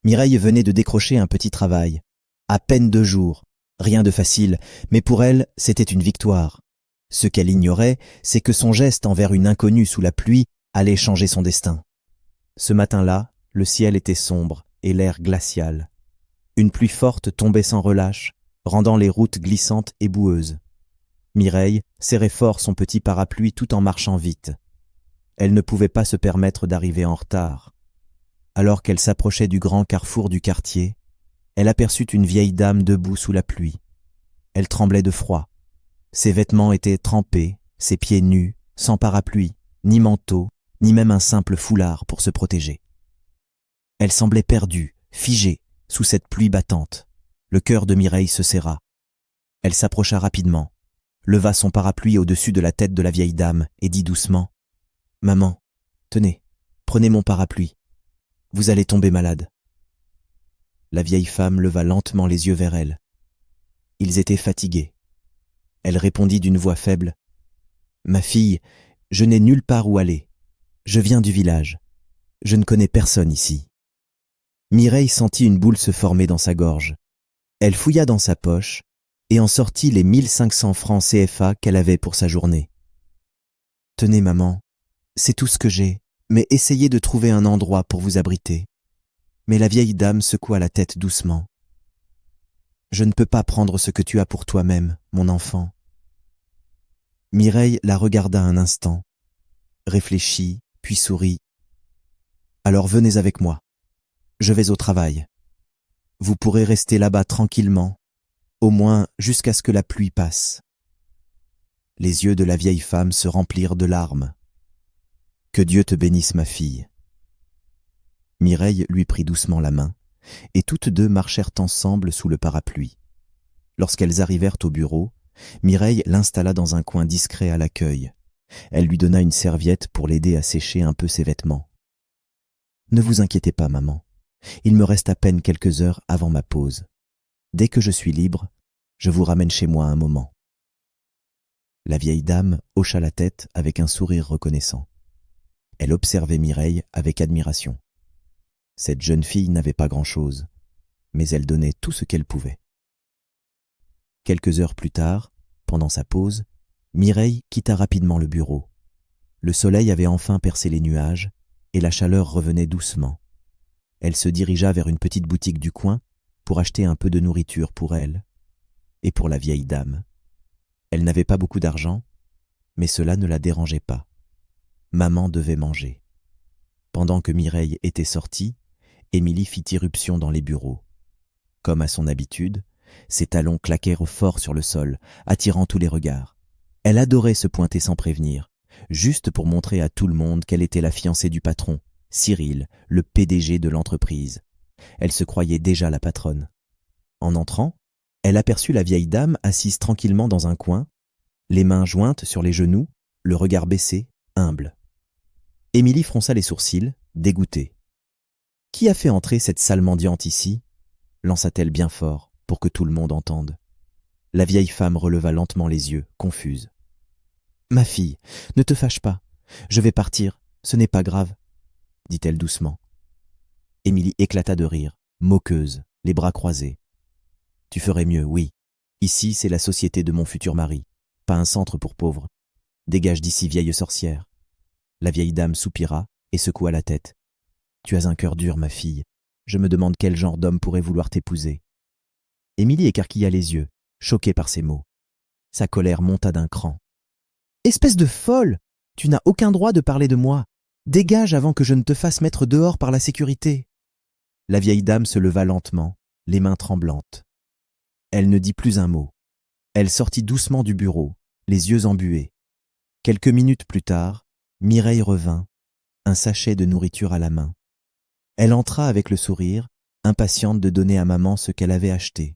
Mireille venait de décrocher un petit travail. À peine 2 jours. Rien de facile, mais pour elle, c'était une victoire. Ce qu'elle ignorait, c'est que son geste envers une inconnue sous la pluie allait changer son destin. Ce matin-là, le ciel était sombre et l'air glacial. Une pluie forte tombait sans relâche, rendant les routes glissantes et boueuses. Mireille serrait fort son petit parapluie tout en marchant vite. Elle ne pouvait pas se permettre d'arriver en retard. Alors qu'elle s'approchait du grand carrefour du quartier, elle aperçut une vieille dame debout sous la pluie. Elle tremblait de froid. Ses vêtements étaient trempés, ses pieds nus, sans parapluie, ni manteau, ni même un simple foulard pour se protéger. Elle semblait perdue, figée, sous cette pluie battante. Le cœur de Mireille se serra. Elle s'approcha rapidement, leva son parapluie au-dessus de la tête de la vieille dame et dit doucement « Maman, tenez, prenez mon parapluie. Vous allez tomber malade. » La vieille femme leva lentement les yeux vers elle. Ils étaient fatigués. Elle répondit d'une voix faible « Ma fille, je n'ai nulle part où aller. Je viens du village. Je ne connais personne ici. » Mireille sentit une boule se former dans sa gorge. Elle fouilla dans sa poche et en sortit les 1500 francs CFA qu'elle avait pour sa journée. « Tenez, maman, c'est tout ce que j'ai, mais essayez de trouver un endroit pour vous abriter. » Mais la vieille dame secoua la tête doucement. « Je ne peux pas prendre ce que tu as pour toi-même, mon enfant. » Mireille la regarda un instant, réfléchit, puis sourit. « Alors venez avec moi. Je vais au travail. Vous pourrez rester là-bas tranquillement, au moins jusqu'à ce que la pluie passe. » Les yeux de la vieille femme se remplirent de larmes. « Que Dieu te bénisse, ma fille. » Mireille lui prit doucement la main, et toutes deux marchèrent ensemble sous le parapluie. Lorsqu'elles arrivèrent au bureau, Mireille l'installa dans un coin discret à l'accueil. Elle lui donna une serviette pour l'aider à sécher un peu ses vêtements. « Ne vous inquiétez pas, maman. Il me reste à peine quelques heures avant ma pause. Dès que je suis libre, je vous ramène chez moi un moment. » La vieille dame hocha la tête avec un sourire reconnaissant. Elle observait Mireille avec admiration. Cette jeune fille n'avait pas grand-chose, mais elle donnait tout ce qu'elle pouvait. Quelques heures plus tard, pendant sa pause, Mireille quitta rapidement le bureau. Le soleil avait enfin percé les nuages et la chaleur revenait doucement. Elle se dirigea vers une petite boutique du coin pour acheter un peu de nourriture pour elle et pour la vieille dame. Elle n'avait pas beaucoup d'argent, mais cela ne la dérangeait pas. Maman devait manger. Pendant que Mireille était sortie, Émilie fit irruption dans les bureaux. Comme à son habitude, ses talons claquèrent fort sur le sol, attirant tous les regards. Elle adorait se pointer sans prévenir, juste pour montrer à tout le monde qu'elle était la fiancée du patron, Cyril, le PDG de l'entreprise. Elle se croyait déjà la patronne. En entrant, elle aperçut la vieille dame assise tranquillement dans un coin, les mains jointes sur les genoux, le regard baissé, humble. Émilie fronça les sourcils, dégoûtée. « Qui a fait entrer cette sale mendiante ici ?» lança-t-elle bien fort, pour que tout le monde entende. La vieille femme releva lentement les yeux, confuse. « Ma fille, ne te fâche pas. Je vais partir, ce n'est pas grave, » dit-elle doucement. Émilie éclata de rire, moqueuse, les bras croisés. « Tu ferais mieux, oui. Ici, c'est la société de mon futur mari, pas un centre pour pauvres. Dégage d'ici, vieille sorcière. » La vieille dame soupira et secoua la tête. « Tu as un cœur dur, ma fille. Je me demande quel genre d'homme pourrait vouloir t'épouser. » Émilie écarquilla les yeux, choquée par ces mots. Sa colère monta d'un cran. « Espèce de folle! Tu n'as aucun droit de parler de moi. Dégage avant que je ne te fasse mettre dehors par la sécurité. » La vieille dame se leva lentement, les mains tremblantes. Elle ne dit plus un mot. Elle sortit doucement du bureau, les yeux embués. Quelques minutes plus tard, Mireille revint, un sachet de nourriture à la main. Elle entra avec le sourire, impatiente de donner à maman ce qu'elle avait acheté.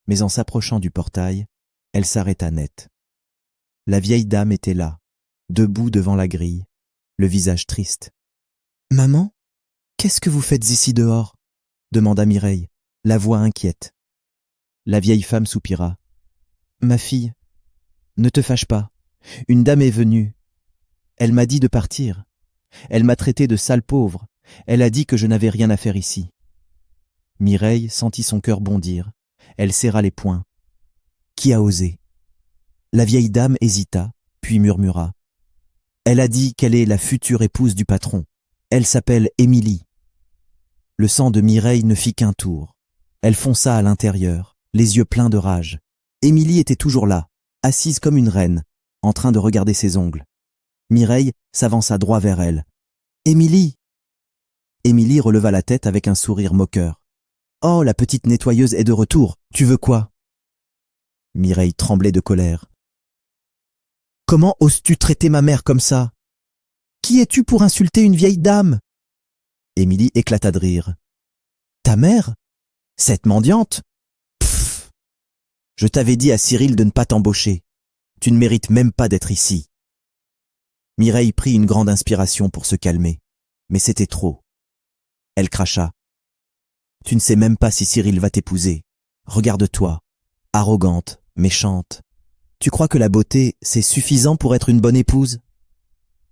Mais en s'approchant du portail, elle s'arrêta net. La vieille dame était là, debout devant la grille, le visage triste. « Maman, qu'est-ce que vous faites ici dehors ?» demanda Mireille, la voix inquiète. La vieille femme soupira. « Ma fille, ne te fâche pas. Une dame est venue. Elle m'a dit de partir. Elle m'a traité de sale pauvre. Elle a dit que je n'avais rien à faire ici. Mireille sentit son cœur bondir. Elle serra les poings. Qui a osé? La vieille dame hésita, puis murmura. Elle a dit qu'elle est la future épouse du patron. Elle s'appelle Émilie. Le sang de Mireille ne fit qu'un tour. Elle fonça à l'intérieur, les yeux pleins de rage. Émilie était toujours là, assise comme une reine, en train de regarder ses ongles. Mireille s'avança droit vers elle. « Émilie !» Émilie releva la tête avec un sourire moqueur. « Oh, la petite nettoyeuse est de retour, tu veux quoi ?» Mireille tremblait de colère. « Comment oses-tu traiter ma mère comme ça? Qui es-tu pour insulter une vieille dame ?» Émilie éclata de rire. « Ta mère? Cette mendiante? Pfff! Je t'avais dit à Cyril de ne pas t'embaucher. Tu ne mérites même pas d'être ici. » Mireille prit une grande inspiration pour se calmer, mais c'était trop. Elle cracha. « Tu ne sais même pas si Cyril va t'épouser. Regarde-toi, arrogante, méchante. Tu crois que la beauté, c'est suffisant pour être une bonne épouse ?»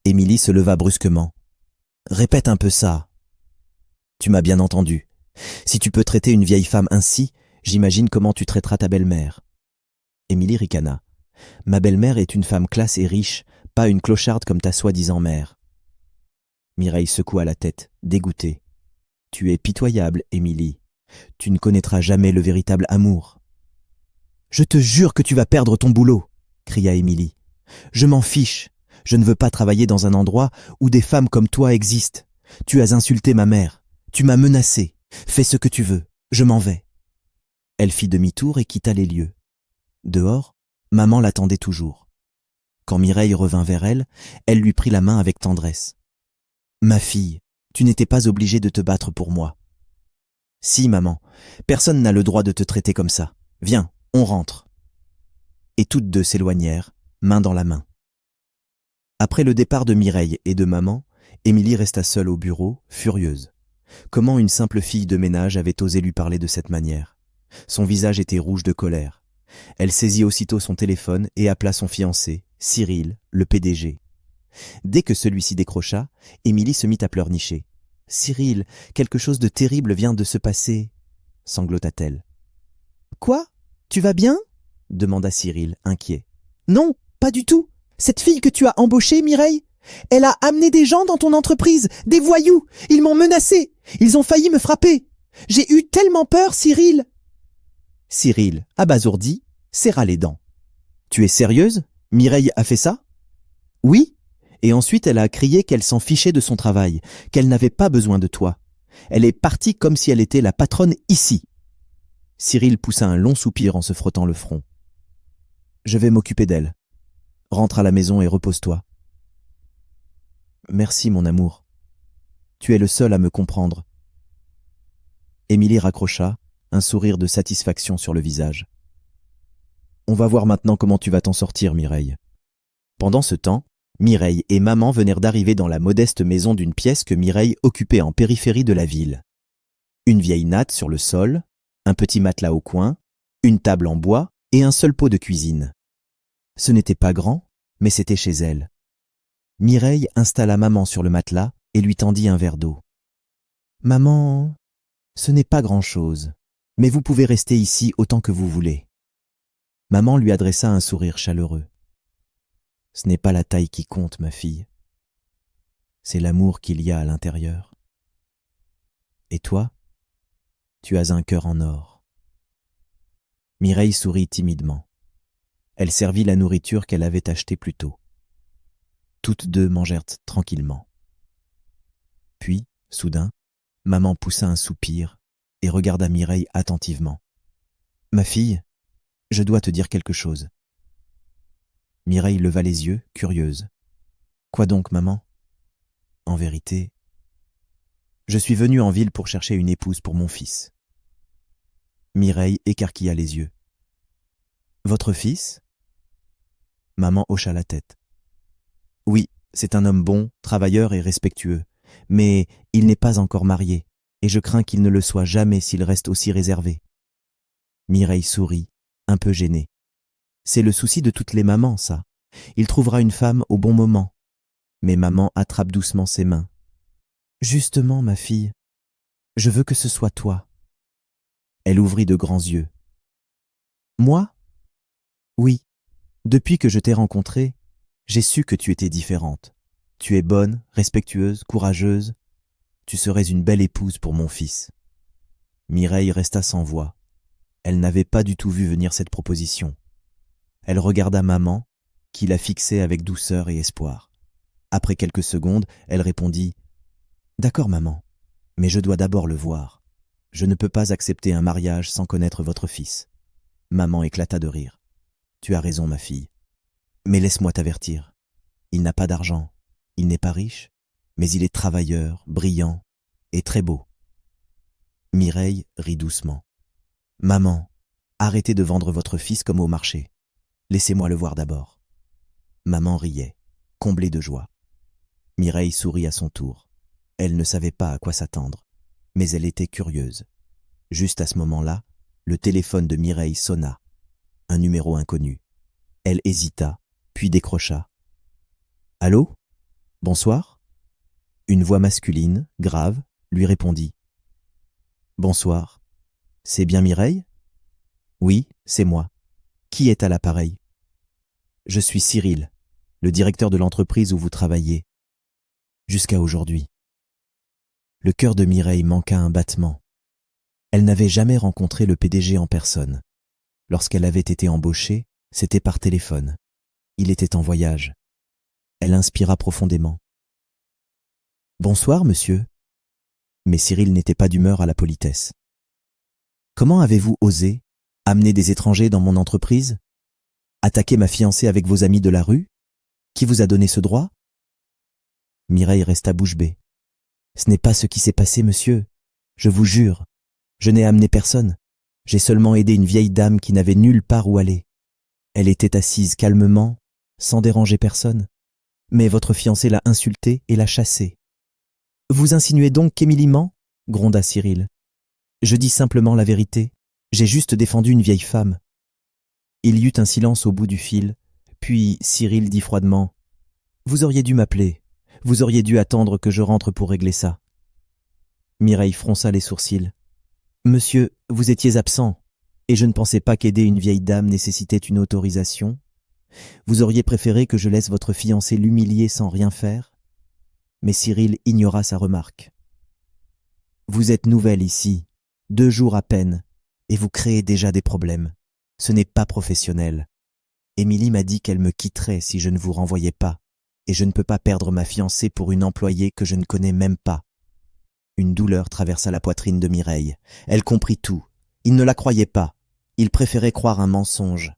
Émilie se leva brusquement. « Répète un peu ça. »« Tu m'as bien entendu. Si tu peux traiter une vieille femme ainsi, j'imagine comment tu traiteras ta belle-mère. » Émilie ricana. « Ma belle-mère est une femme classe et riche, pas une clocharde comme ta soi-disant mère. » Mireille secoua la tête, dégoûtée. « Tu es pitoyable, Émilie. Tu ne connaîtras jamais le véritable amour. »« Je te jure que tu vas perdre ton boulot !» cria Émilie. « Je m'en fiche. Je ne veux pas travailler dans un endroit où des femmes comme toi existent. Tu as insulté ma mère. Tu m'as menacée. Fais ce que tu veux. Je m'en vais. » Elle fit demi-tour et quitta les lieux. Dehors, maman l'attendait toujours. Quand Mireille revint vers elle, elle lui prit la main avec tendresse. « Ma fille, tu n'étais pas obligée de te battre pour moi. »« Si, maman, personne n'a le droit de te traiter comme ça. Viens, on rentre. » Et toutes deux s'éloignèrent, main dans la main. Après le départ de Mireille et de maman, Émilie resta seule au bureau, furieuse. Comment une simple fille de ménage avait osé lui parler de cette manière? Son visage était rouge de colère. Elle saisit aussitôt son téléphone et appela son fiancé, Cyril, le PDG. Dès que celui-ci décrocha, Émilie se mit à pleurnicher. « Cyril, quelque chose de terrible vient de se passer, » sanglota-t-elle. « Quoi? Tu vas bien ?» demanda Cyril, inquiet. « Non, pas du tout. Cette fille que tu as embauchée, Mireille, elle a amené des gens dans ton entreprise, des voyous. Ils m'ont menacé. Ils ont failli me frapper. J'ai eu tellement peur, Cyril. » Cyril, abasourdi, serra les dents. « Tu es sérieuse? Mireille a fait ça? » ?»« Oui. Et ensuite elle a crié qu'elle s'en fichait de son travail, qu'elle n'avait pas besoin de toi. Elle est partie comme si elle était la patronne ici. » Cyril poussa un long soupir en se frottant le front. « Je vais m'occuper d'elle. Rentre à la maison et repose-toi. »« Merci, mon amour. Tu es le seul à me comprendre. » Émilie raccrocha, un sourire de satisfaction sur le visage. « On va voir maintenant comment tu vas t'en sortir, Mireille. » Pendant ce temps, Mireille et maman venèrent d'arriver dans la modeste maison d'une pièce que Mireille occupait en périphérie de la ville. Une vieille natte sur le sol, un petit matelas au coin, une table en bois et un seul pot de cuisine. Ce n'était pas grand, mais c'était chez elle. Mireille installa maman sur le matelas et lui tendit un verre d'eau. « Maman, ce n'est pas grand-chose, mais vous pouvez rester ici autant que vous voulez. » Maman lui adressa un sourire chaleureux. « Ce n'est pas la taille qui compte, ma fille. C'est l'amour qu'il y a à l'intérieur. Et toi, tu as un cœur en or. » Mireille sourit timidement. Elle servit la nourriture qu'elle avait achetée plus tôt. Toutes deux mangèrent tranquillement. Puis, soudain, maman poussa un soupir et regarda Mireille attentivement. « Ma fille, je dois te dire quelque chose. » Mireille leva les yeux, curieuse. « Quoi donc, maman ? » ?»« En vérité, je suis venue en ville pour chercher une épouse pour mon fils. » Mireille écarquilla les yeux. « Votre fils ?» Maman hocha la tête. « Oui, c'est un homme bon, travailleur et respectueux, mais il n'est pas encore marié, et je crains qu'il ne le soit jamais s'il reste aussi réservé. » Mireille sourit, un peu gênée. C'est le souci de toutes les mamans, ça. Il trouvera une femme au bon moment. Mais maman attrape doucement ses mains. « Justement, ma fille, je veux que ce soit toi. Elle ouvrit de grands yeux. Moi? Oui. Depuis que je t'ai rencontrée, j'ai su que tu étais différente. Tu es bonne, respectueuse, courageuse. Tu serais une belle épouse pour mon fils. Mireille resta sans voix. Elle n'avait pas du tout vu venir cette proposition. Elle regarda maman, qui la fixait avec douceur et espoir. Après quelques secondes, elle répondit « D'accord, maman, mais je dois d'abord le voir. Je ne peux pas accepter un mariage sans connaître votre fils. » Maman éclata de rire. « Tu as raison, ma fille. Mais laisse-moi t'avertir. Il n'a pas d'argent, il n'est pas riche, mais il est travailleur, brillant et très beau. » Mireille rit doucement. « Maman, arrêtez de vendre votre fils comme au marché. Laissez-moi le voir d'abord. » Maman riait, comblée de joie. Mireille sourit à son tour. Elle ne savait pas à quoi s'attendre, mais elle était curieuse. Juste à ce moment-là, le téléphone de Mireille sonna. Un numéro inconnu. Elle hésita, puis décrocha. « Allô? Bonsoir ?» Une voix masculine, grave, lui répondit. « Bonsoir. C'est bien Mireille? »« Oui, c'est moi. Qui est à l'appareil ? » ?»« Je suis Cyril, le directeur de l'entreprise où vous travaillez. Jusqu'à aujourd'hui. » Le cœur de Mireille manqua un battement. Elle n'avait jamais rencontré le PDG en personne. Lorsqu'elle avait été embauchée, c'était par téléphone. Il était en voyage. Elle inspira profondément. « Bonsoir, monsieur. » Mais Cyril n'était pas d'humeur à la politesse. « Comment avez-vous osé amener des étrangers dans mon entreprise? Attaquer ma fiancée avec vos amis de la rue? Qui vous a donné ce droit ?» Mireille resta bouche bée. « Ce n'est pas ce qui s'est passé, monsieur. Je vous jure. Je n'ai amené personne. J'ai seulement aidé une vieille dame qui n'avait nulle part où aller. Elle était assise calmement, sans déranger personne. Mais votre fiancé l'a insultée et l'a chassée. »« Vous insinuez donc qu'Émilie ment ?» gronda Cyril. « Je dis simplement la vérité. J'ai juste défendu une vieille femme. » Il y eut un silence au bout du fil, puis Cyril dit froidement « Vous auriez dû m'appeler. Vous auriez dû attendre que je rentre pour régler ça. » Mireille fronça les sourcils. « Monsieur, vous étiez absent, et je ne pensais pas qu'aider une vieille dame nécessitait une autorisation. Vous auriez préféré que je laisse votre fiancé l'humilier sans rien faire ?» Mais Cyril ignora sa remarque. « Vous êtes nouvelle ici, 2 jours à peine, et vous créez déjà des problèmes. Ce n'est pas professionnel. Émilie m'a dit qu'elle me quitterait si je ne vous renvoyais pas, et je ne peux pas perdre ma fiancée pour une employée que je ne connais même pas. » Une douleur traversa la poitrine de Mireille. Elle comprit tout. Il ne la croyait pas. Il préférait croire un mensonge.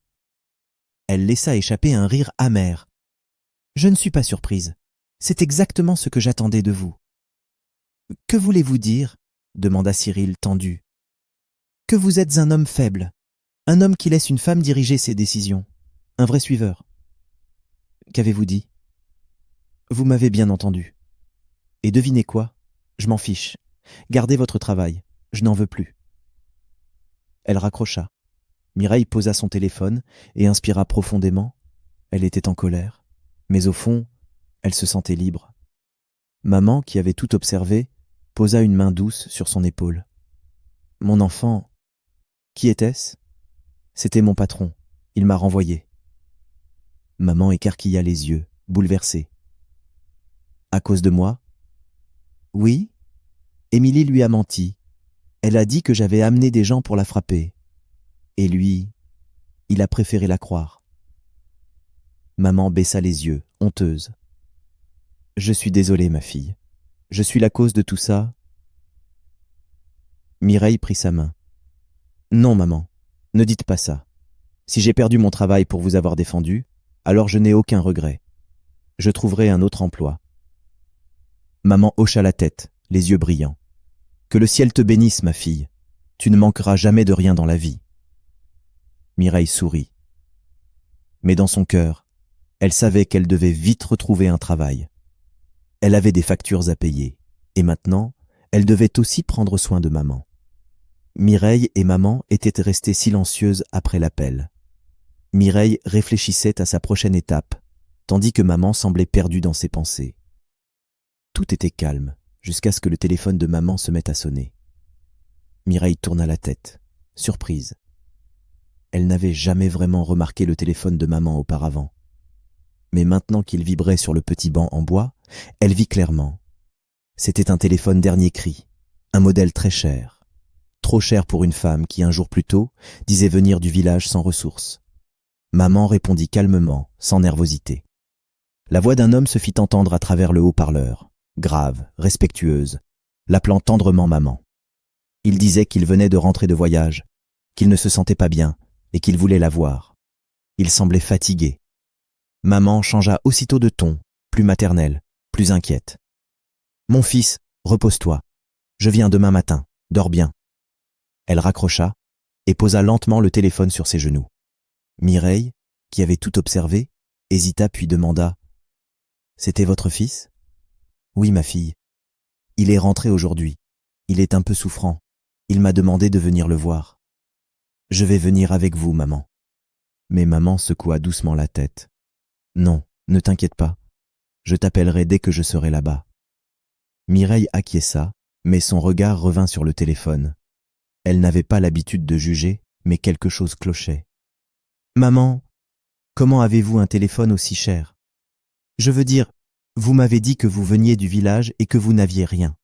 Elle laissa échapper un rire amer. « Je ne suis pas surprise. C'est exactement ce que j'attendais de vous. »« Que voulez-vous dire ?» demanda Cyril tendu. « Que vous êtes un homme faible. Un homme qui laisse une femme diriger ses décisions. Un vrai suiveur. »« Qu'avez-vous dit ?»« Vous m'avez bien entendu. Et devinez quoi ? Je m'en fiche. Gardez votre travail. Je n'en veux plus. » Elle raccrocha. Mireille posa son téléphone et inspira profondément. Elle était en colère, mais au fond, elle se sentait libre. Maman, qui avait tout observé, posa une main douce sur son épaule. « Mon enfant, qui était-ce ? » ?»« C'était mon patron. Il m'a renvoyé. » Maman écarquilla les yeux, bouleversée. « À cause de moi ? » ?»« Oui. Émilie lui a menti. Elle a dit que j'avais amené des gens pour la frapper. Et lui, il a préféré la croire. » Maman baissa les yeux, honteuse. « Je suis désolée, ma fille. Je suis la cause de tout ça. » Mireille prit sa main. « Non, maman, ne dites pas ça. Si j'ai perdu mon travail pour vous avoir défendu, alors je n'ai aucun regret. Je trouverai un autre emploi. » Maman hocha la tête, les yeux brillants. « Que le ciel te bénisse, ma fille. Tu ne manqueras jamais de rien dans la vie. » Mireille sourit. Mais dans son cœur, elle savait qu'elle devait vite retrouver un travail. Elle avait des factures à payer, et maintenant, elle devait aussi prendre soin de maman. Mireille et maman étaient restées silencieuses après l'appel. Mireille réfléchissait à sa prochaine étape, tandis que maman semblait perdue dans ses pensées. Tout était calme, jusqu'à ce que le téléphone de maman se mette à sonner. Mireille tourna la tête. surprise. Elle n'avait jamais vraiment remarqué le téléphone de maman auparavant. Mais maintenant qu'il vibrait sur le petit banc en bois, elle vit clairement. C'était un téléphone dernier cri, un modèle très cher. Trop cher pour une femme qui, un jour plus tôt, disait venir du village sans ressources. Maman répondit calmement, sans nervosité. La voix d'un homme se fit entendre à travers le haut-parleur, grave, respectueuse, l'appelant tendrement maman. Il disait qu'il venait de rentrer de voyage, qu'il ne se sentait pas bien et qu'il voulait la voir. Il semblait fatigué. Maman changea aussitôt de ton, plus maternelle, plus inquiète. « Mon fils, repose-toi. Je viens demain matin, dors bien. » Elle raccrocha et posa lentement le téléphone sur ses genoux. Mireille, qui avait tout observé, hésita puis demanda « C'était votre fils ?»« Oui, ma fille. Il est rentré aujourd'hui. Il est un peu souffrant. Il m'a demandé de venir le voir. »« Je vais venir avec vous, maman. » Mais maman secoua doucement la tête. « Non, ne t'inquiète pas. Je t'appellerai dès que je serai là-bas. » Mireille acquiesça, mais son regard revint sur le téléphone. Elle n'avait pas l'habitude de juger, mais quelque chose clochait. « Maman, comment avez-vous un téléphone aussi cher ? Je veux dire, vous m'avez dit que vous veniez du village et que vous n'aviez rien. »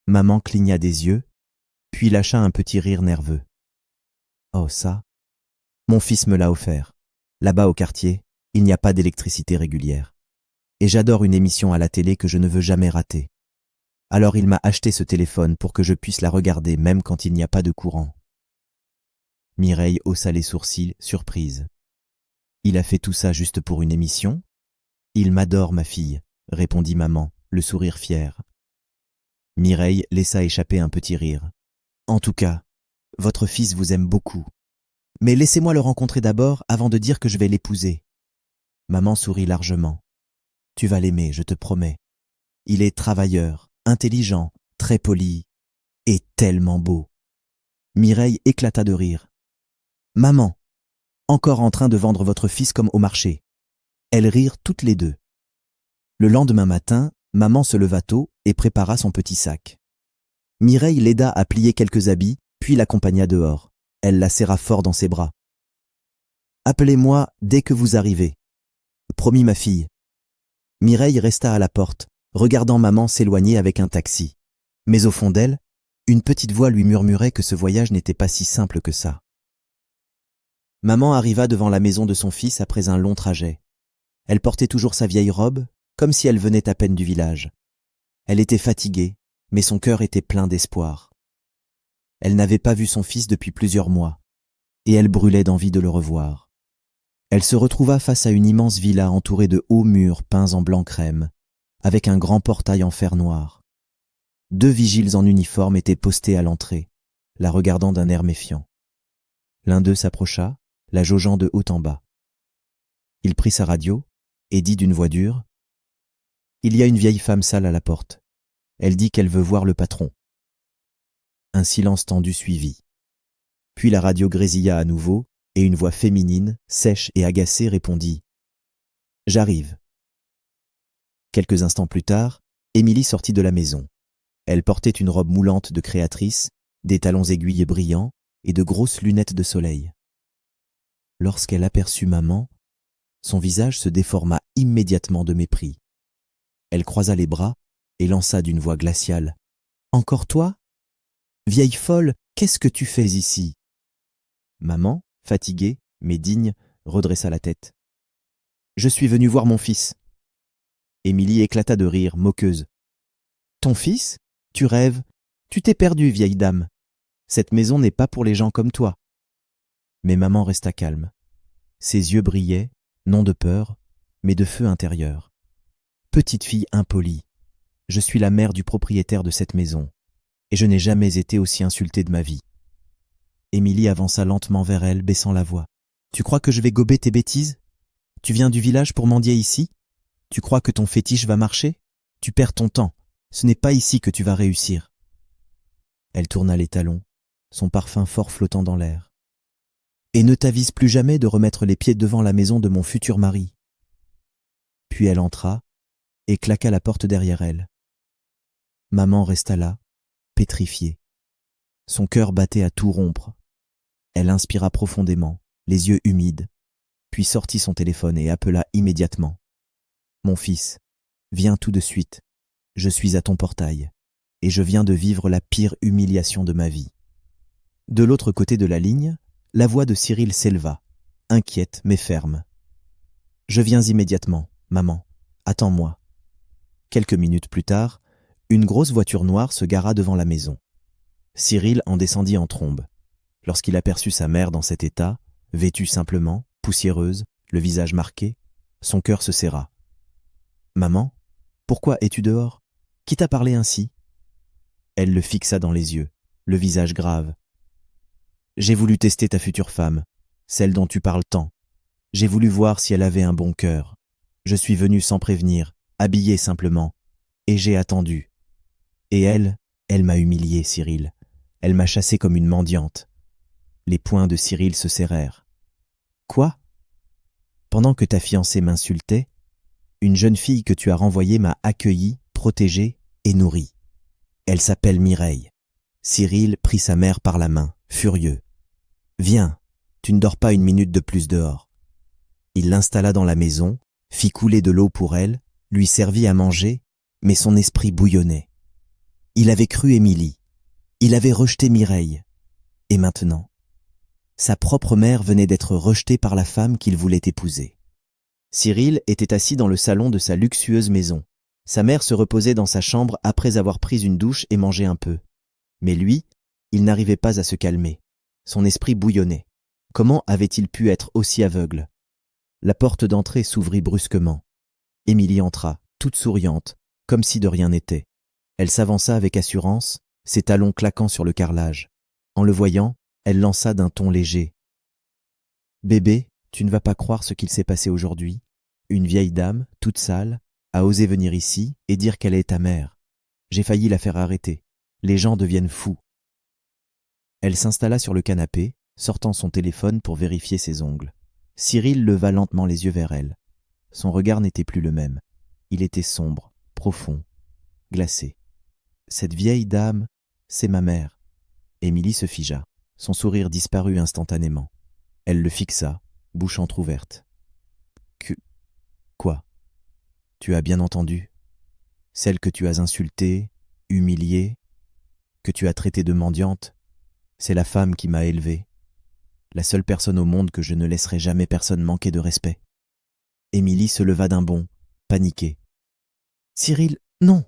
Maman cligna des yeux, puis lâcha un petit rire nerveux. « Oh ça, mon fils me l'a offert. Là-bas au quartier, il n'y a pas d'électricité régulière. Et j'adore une émission à la télé que je ne veux jamais rater. Alors il m'a acheté ce téléphone pour que je puisse la regarder même quand il n'y a pas de courant. » Mireille haussa les sourcils, surprise. « Il a fait tout ça juste pour une émission ? » ?»« Il m'adore, ma fille, » répondit maman, le sourire fier. Mireille laissa échapper un petit rire. « En tout cas, votre fils vous aime beaucoup. Mais laissez-moi le rencontrer d'abord avant de dire que je vais l'épouser. » Maman sourit largement. « Tu vas l'aimer, je te promets. Il est travailleur, intelligent, très poli et tellement beau. » Mireille éclata de rire. « Maman, encore en train de vendre votre fils comme au marché. » Elles rirent toutes les deux. Le lendemain matin, maman se leva tôt et prépara son petit sac. Mireille l'aida à plier quelques habits, puis l'accompagna dehors. Elle la serra fort dans ses bras. « Appelez-moi dès que vous arrivez. » Promis, ma fille. Mireille resta à la porte, regardant maman s'éloigner avec un taxi. Mais au fond d'elle, une petite voix lui murmurait que ce voyage n'était pas si simple que ça. Maman arriva devant la maison de son fils après un long trajet. Elle portait toujours sa vieille robe, comme si elle venait à peine du village. Elle était fatiguée, mais son cœur était plein d'espoir. Elle n'avait pas vu son fils depuis plusieurs mois, et elle brûlait d'envie de le revoir. Elle se retrouva face à une immense villa entourée de hauts murs peints en blanc crème, avec un grand portail en fer noir. 2 vigiles en uniforme étaient postés à l'entrée, la regardant d'un air méfiant. L'un d'eux s'approcha, la jaugeant de haut en bas. Il prit sa radio et dit d'une voix dure : « Il y a une vieille femme sale à la porte. Elle dit qu'elle veut voir le patron. » Un silence tendu suivit. Puis la radio grésilla à nouveau et une voix féminine, sèche et agacée répondit : « J'arrive. » Quelques instants plus tard, Émilie sortit de la maison. Elle portait une robe moulante de créatrice, des talons aiguilles brillants et de grosses lunettes de soleil. Lorsqu'elle aperçut maman, son visage se déforma immédiatement de mépris. Elle croisa les bras et lança d'une voix glaciale : « Encore toi ? Vieille folle, qu'est-ce que tu fais ici ?» Maman, fatiguée, mais digne, redressa la tête. « Je suis venue voir mon fils. » Émilie éclata de rire, moqueuse. « Ton fils ? Tu rêves ? Tu t'es perdue, vieille dame. Cette maison n'est pas pour les gens comme toi. » Mais maman resta calme. Ses yeux brillaient, non de peur, mais de feu intérieur. « Petite fille impolie, je suis la mère du propriétaire de cette maison, et je n'ai jamais été aussi insultée de ma vie. » Émilie avança lentement vers elle, baissant la voix. « Tu crois que je vais gober tes bêtises ? Tu viens du village pour mendier ici ? Tu crois que ton fétiche va marcher ? Tu perds ton temps. Ce n'est pas ici que tu vas réussir. » Elle tourna les talons, son parfum fort flottant dans l'air. « Et ne t'avise plus jamais de remettre les pieds devant la maison de mon futur mari. » Puis elle entra et claqua la porte derrière elle. Maman resta là, pétrifiée. Son cœur battait à tout rompre, Elle inspira profondément, les yeux humides, puis sortit son téléphone et appela immédiatement. « Mon fils, viens tout de suite. Je suis à ton portail, et je viens de vivre la pire humiliation de ma vie. » De l'autre côté de la ligne, la voix de Cyril s'éleva, inquiète mais ferme. « Je viens immédiatement, maman. Attends-moi. » Quelques minutes plus tard, une grosse voiture noire se gara devant la maison. Cyril en descendit en trombe. Lorsqu'il aperçut sa mère dans cet état, vêtue simplement, poussiéreuse, le visage marqué, son cœur se serra. « Maman, pourquoi es-tu dehors? Qui t'a parlé ainsi ?» Elle le fixa dans les yeux, le visage grave. « J'ai voulu tester ta future femme, celle dont tu parles tant. J'ai voulu voir si elle avait un bon cœur. Je suis venu sans prévenir, habillé simplement, et j'ai attendu. Et elle m'a humilié, Cyril. Elle m'a chassé comme une mendiante. » Les poings de Cyril se serrèrent. « Quoi? Pendant que ta fiancée m'insultait, une jeune fille que tu as renvoyée m'a accueilli, protégé et nourri. Elle s'appelle Mireille. » Cyril prit sa mère par la main, furieux. « Viens, tu ne dors pas une minute de plus dehors. » Il l'installa dans la maison, fit couler de l'eau pour elle, lui servit à manger, mais son esprit bouillonnait. Il avait cru Émilie. Il avait rejeté Mireille. Et maintenant, sa propre mère venait d'être rejetée par la femme qu'il voulait épouser. Cyril était assis dans le salon de sa luxueuse maison. Sa mère se reposait dans sa chambre après avoir pris une douche et mangé un peu. Mais lui, il n'arrivait pas à se calmer. Son esprit bouillonnait. Comment avait-il pu être aussi aveugle? La porte d'entrée s'ouvrit brusquement. Émilie entra, toute souriante, comme si de rien n'était. Elle s'avança avec assurance, ses talons claquant sur le carrelage. En le voyant, elle lança d'un ton léger. « Bébé, tu ne vas pas croire ce qu'il s'est passé aujourd'hui. Une vieille dame, toute sale, a osé venir ici et dire qu'elle est ta mère. J'ai failli la faire arrêter. Les gens deviennent fous. » Elle s'installa sur le canapé, sortant son téléphone pour vérifier ses ongles. Cyril leva lentement les yeux vers elle. Son regard n'était plus le même. Il était sombre, profond, glacé. « Cette vieille dame, c'est ma mère. » Émilie se figea. Son sourire disparut instantanément. Elle le fixa, bouche entr'ouverte. « Quoi? Tu as bien entendu? Celle que tu as insultée, humiliée, que tu as traitée de mendiante, c'est la femme qui m'a élevé. La seule personne au monde que je ne laisserai jamais personne manquer de respect. » Émilie se leva d'un bond, paniquée. « Cyril, non,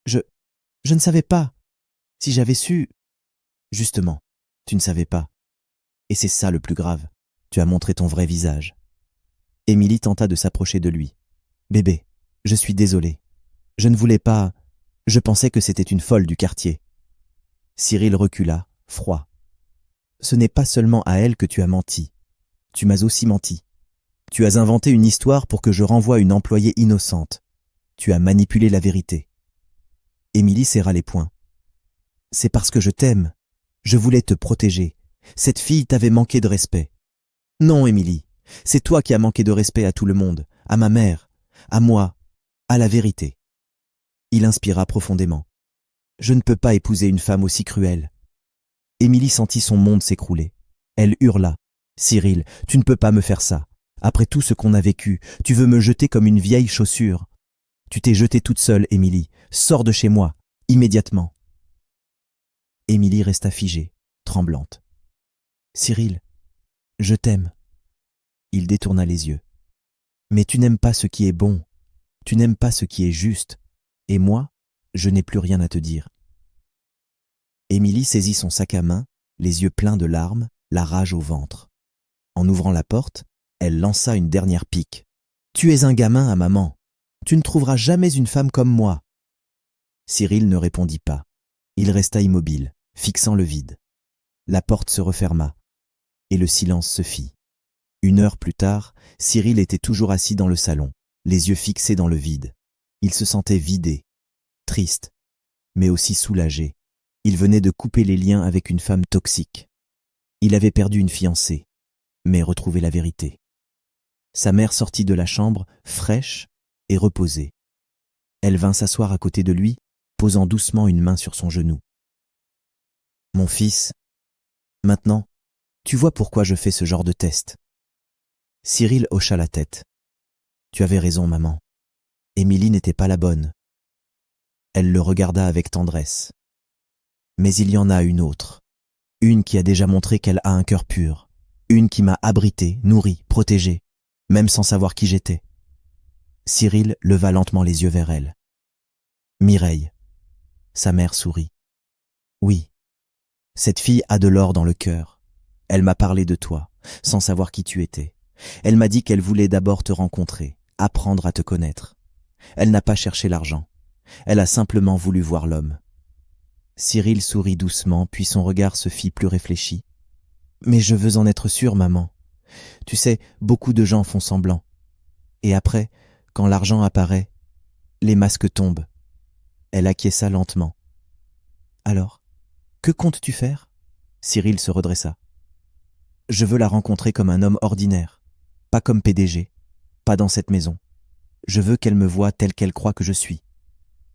je ne savais pas. Si j'avais su... » « Justement, tu ne savais pas. Et c'est ça le plus grave. Tu as montré ton vrai visage. » Émilie tenta de s'approcher de lui. « Bébé, je suis désolée. Je ne voulais pas... Je pensais que c'était une folle du quartier. » Cyril recula, froid. « Ce n'est pas seulement à elle que tu as menti. Tu m'as aussi menti. Tu as inventé une histoire pour que je renvoie une employée innocente. Tu as manipulé la vérité. » Émilie serra les poings. « C'est parce que je t'aime. Je voulais te protéger. Cette fille t'avait manqué de respect. » « Non, Émilie, c'est toi qui as manqué de respect à tout le monde, à ma mère, à moi, à la vérité. » Il inspira profondément. « Je ne peux pas épouser une femme aussi cruelle. » Émilie sentit son monde s'écrouler. Elle hurla. « Cyril, tu ne peux pas me faire ça. Après tout ce qu'on a vécu, tu veux me jeter comme une vieille chaussure. Tu t'es jetée toute seule, Émilie. Sors de chez moi, immédiatement. » Émilie resta figée, tremblante. « Cyril, je t'aime. » Il détourna les yeux. « Mais tu n'aimes pas ce qui est bon. Tu n'aimes pas ce qui est juste. Et moi, je n'ai plus rien à te dire. » Émilie saisit son sac à main, les yeux pleins de larmes, la rage au ventre. En ouvrant la porte, elle lança une dernière pique. « Tu es un gamin à maman. Tu ne trouveras jamais une femme comme moi. » Cyril ne répondit pas. Il resta immobile, fixant le vide. La porte se referma, et le silence se fit. 1 heure plus tard, Cyril était toujours assis dans le salon, les yeux fixés dans le vide. Il se sentait vidé, triste, mais aussi soulagé. Il venait de couper les liens avec une femme toxique. Il avait perdu une fiancée, mais retrouvé la vérité. Sa mère sortit de la chambre, fraîche et reposée. Elle vint s'asseoir à côté de lui, posant doucement une main sur son genou. « Mon fils, maintenant, Tu vois pourquoi je fais ce genre de test. Cyril hocha la tête. Tu avais raison, maman. Émilie n'était pas la bonne. Elle le regarda avec tendresse. Mais il y en a une autre. Une qui a déjà montré qu'elle a un cœur pur. Une qui m'a abrité, nourri, protégé, même sans savoir qui j'étais. Cyril leva lentement les yeux vers elle. Mireille. Sa mère sourit. Oui, cette fille a de l'or dans le cœur. Elle m'a parlé de toi, sans savoir qui tu étais. Elle m'a dit qu'elle voulait d'abord te rencontrer, apprendre à te connaître. Elle n'a pas cherché l'argent. Elle a simplement voulu voir l'homme. Cyril sourit doucement, puis son regard se fit plus réfléchi. Mais je veux en être sûr, maman. Tu sais, beaucoup de gens font semblant. Et après, quand l'argent apparaît, les masques tombent. Elle acquiesça lentement. Alors, que comptes-tu faire? Cyril se redressa. Je veux la rencontrer comme un homme ordinaire, pas comme PDG, pas dans cette maison. Je veux qu'elle me voie tel qu'elle croit que je suis.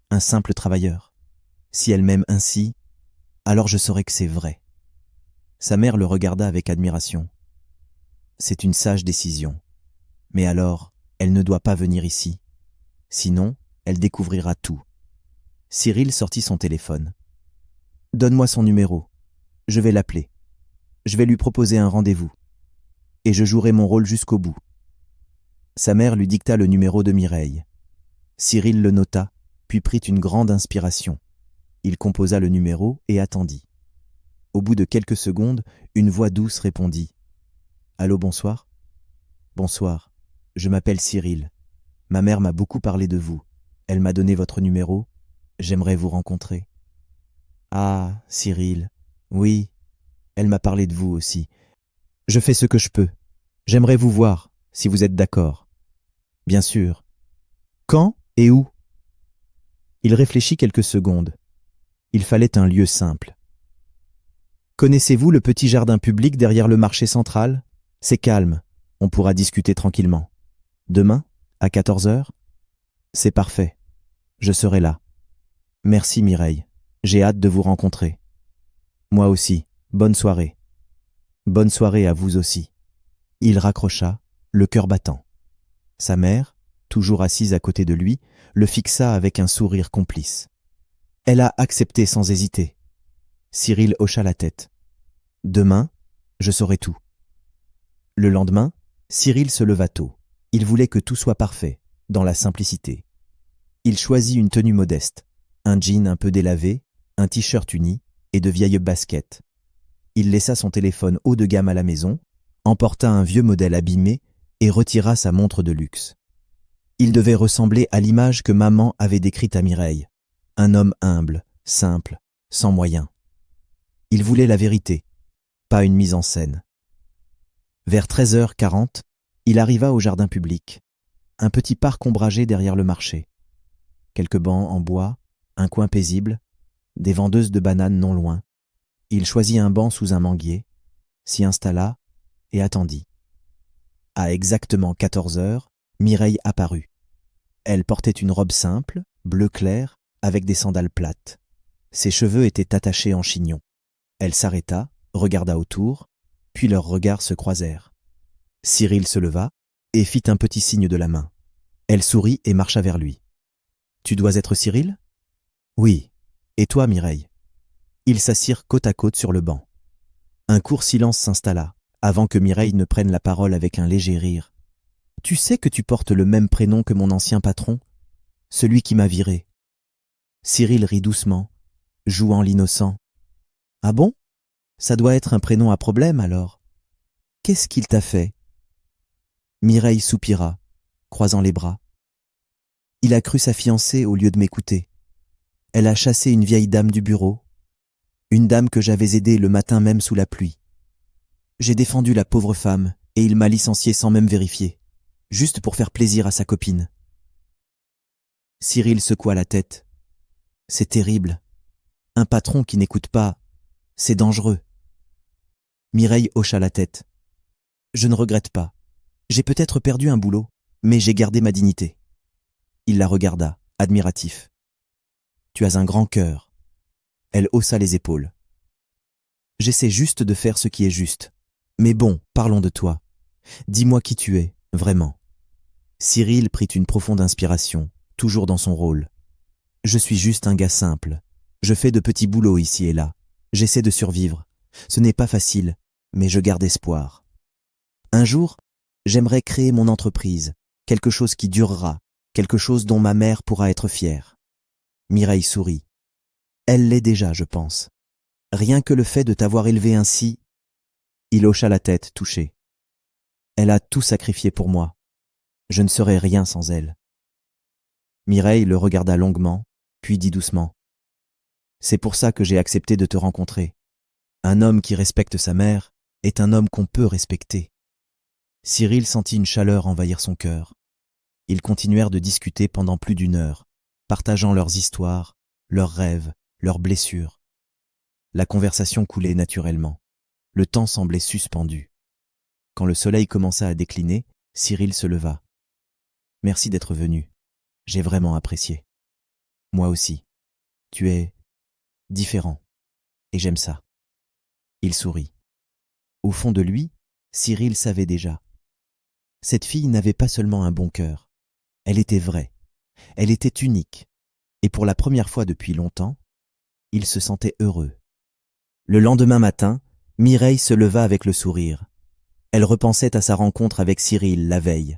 Un simple travailleur. Si elle m'aime ainsi, alors je saurai que c'est vrai. Sa mère le regarda avec admiration. C'est une sage décision. Mais alors, elle ne doit pas venir ici. Sinon, elle découvrira tout. Cyril sortit son téléphone. Donne-moi son numéro. Je vais l'appeler. Je vais lui proposer un rendez-vous. Et je jouerai mon rôle jusqu'au bout. Sa mère lui dicta le numéro de Mireille. Cyril le nota, puis prit une grande inspiration. Il composa le numéro et attendit. Au bout de quelques secondes, une voix douce répondit. « Allô, bonsoir ?»« Bonsoir, je m'appelle Cyril. Ma mère m'a beaucoup parlé de vous. Elle m'a donné votre numéro. J'aimerais vous rencontrer. »« Ah, Cyril, oui, elle m'a parlé de vous aussi. Je fais ce que je peux. J'aimerais vous voir, si vous êtes d'accord. »« Bien sûr. Quand et où ?» Il réfléchit quelques secondes. Il fallait un lieu simple. « Connaissez-vous le petit jardin public derrière le marché central? C'est calme, on pourra discuter tranquillement. Demain, à 14h? C'est parfait. Je serai là. Merci Mireille, j'ai hâte de vous rencontrer. Moi aussi, bonne soirée. Bonne soirée à vous aussi. » Il raccrocha, le cœur battant. Sa mère, toujours assise à côté de lui, le fixa avec un sourire complice. Elle a accepté sans hésiter. Cyril hocha la tête. « Demain, je saurai tout. » Le lendemain, Cyril se leva tôt. Il voulait que tout soit parfait, dans la simplicité. Il choisit une tenue modeste, un jean un peu délavé, un t-shirt uni et de vieilles baskets. Il laissa son téléphone haut de gamme à la maison, emporta un vieux modèle abîmé et retira sa montre de luxe. Il devait ressembler à l'image que maman avait décrite à Mireille. Un homme humble, simple, sans moyens. Il voulait la vérité, pas une mise en scène. Vers 13h40, il arriva au jardin public, un petit parc ombragé derrière le marché. Quelques bancs en bois, un coin paisible, des vendeuses de bananes non loin. Il choisit un banc sous un manguier, s'y installa et attendit. À exactement 14h, Mireille apparut. Elle portait une robe simple, bleu clair, avec des sandales plates. Ses cheveux étaient attachés en chignon. Elle s'arrêta, regarda autour, puis leurs regards se croisèrent. Cyril se leva et fit un petit signe de la main. Elle sourit et marcha vers lui. « Tu dois être Cyril ?»« Oui. Et toi, Mireille ?» Ils s'assirent côte à côte sur le banc. Un court silence s'installa, avant que Mireille ne prenne la parole avec un léger rire. « Tu sais que tu portes le même prénom que mon ancien patron, celui qui m'a viré. » Cyril rit doucement, jouant l'innocent. « Ah bon? Ça doit être un prénom à problème alors. Qu'est-ce qu'il t'a fait ?» Mireille soupira, croisant les bras. Il a cru sa fiancée au lieu de m'écouter. Elle a chassé une vieille dame du bureau, une dame que j'avais aidée le matin même sous la pluie. J'ai défendu la pauvre femme et il m'a licencié sans même vérifier, juste pour faire plaisir à sa copine. Cyril secoua la tête. C'est terrible. Un patron qui n'écoute pas, c'est dangereux. Mireille hocha la tête. Je ne regrette pas. J'ai peut-être perdu un boulot, mais j'ai gardé ma dignité. Il la regarda, admiratif. Tu as un grand cœur. Elle haussa les épaules. J'essaie juste de faire ce qui est juste. Mais bon, parlons de toi. Dis-moi qui tu es, vraiment. Cyril prit une profonde inspiration, toujours dans son rôle. Je suis juste un gars simple. Je fais de petits boulots ici et là. J'essaie de survivre. Ce n'est pas facile, mais je garde espoir. Un jour, j'aimerais créer mon entreprise, quelque chose qui durera, quelque chose dont ma mère pourra être fière. Mireille sourit. Elle l'est déjà, je pense. Rien que le fait de t'avoir élevé ainsi... Il hocha la tête, touché. Elle a tout sacrifié pour moi. Je ne serais rien sans elle. Mireille le regarda longuement, puis dit doucement. C'est pour ça que j'ai accepté de te rencontrer. Un homme qui respecte sa mère est un homme qu'on peut respecter. Cyril sentit une chaleur envahir son cœur. Ils continuèrent de discuter pendant plus d'1 heure, partageant leurs histoires, leurs rêves, leurs blessures. La conversation coulait naturellement. Le temps semblait suspendu. Quand le soleil commença à décliner, Cyril se leva. « Merci d'être venu. J'ai vraiment apprécié. Moi aussi. Tu es différent. Et j'aime ça. » Il sourit. Au fond de lui, Cyril savait déjà. Cette fille n'avait pas seulement un bon cœur. Elle était vraie. Elle était unique. Et pour la première fois depuis longtemps, il se sentait heureux. Le lendemain matin, Mireille se leva avec le sourire. Elle repensait à sa rencontre avec Cyril la veille.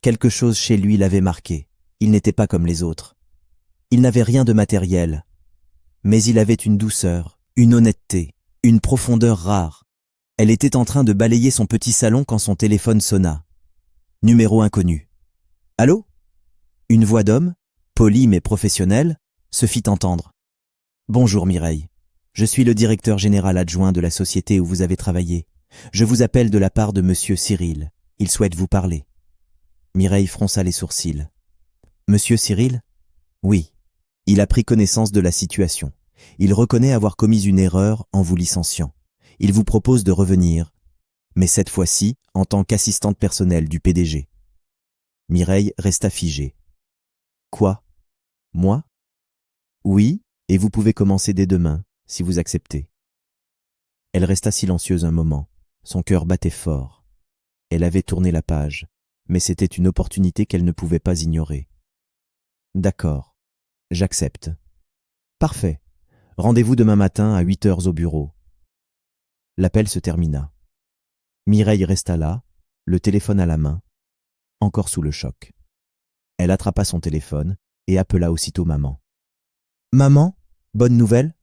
Quelque chose chez lui l'avait marqué. Il n'était pas comme les autres. Il n'avait rien de matériel. Mais il avait une douceur, une honnêteté, une profondeur rare. Elle était en train de balayer son petit salon quand son téléphone sonna. Numéro inconnu. « Allô ?» Une voix d'homme, polie mais professionnelle, se fit entendre. « Bonjour Mireille. Je suis le directeur général adjoint de la société où vous avez travaillé. Je vous appelle de la part de monsieur Cyril. Il souhaite vous parler. » Mireille fronça les sourcils. « Monsieur Cyril ? Oui. Il a pris connaissance de la situation. Il reconnaît avoir commis une erreur en vous licenciant. Il vous propose de revenir, mais cette fois-ci en tant qu'assistante personnelle du PDG. » Mireille resta figée. « Quoi ? Moi ? Oui, et vous pouvez commencer dès demain, si vous acceptez. » Elle resta silencieuse un moment. Son cœur battait fort. Elle avait tourné la page, mais c'était une opportunité qu'elle ne pouvait pas ignorer. « D'accord, j'accepte. » « Parfait. Rendez-vous demain matin à 8 heures au bureau. » L'appel se termina. Mireille resta là, le téléphone à la main, encore sous le choc. Elle attrapa son téléphone et appela aussitôt maman. « Maman, bonne nouvelle ?»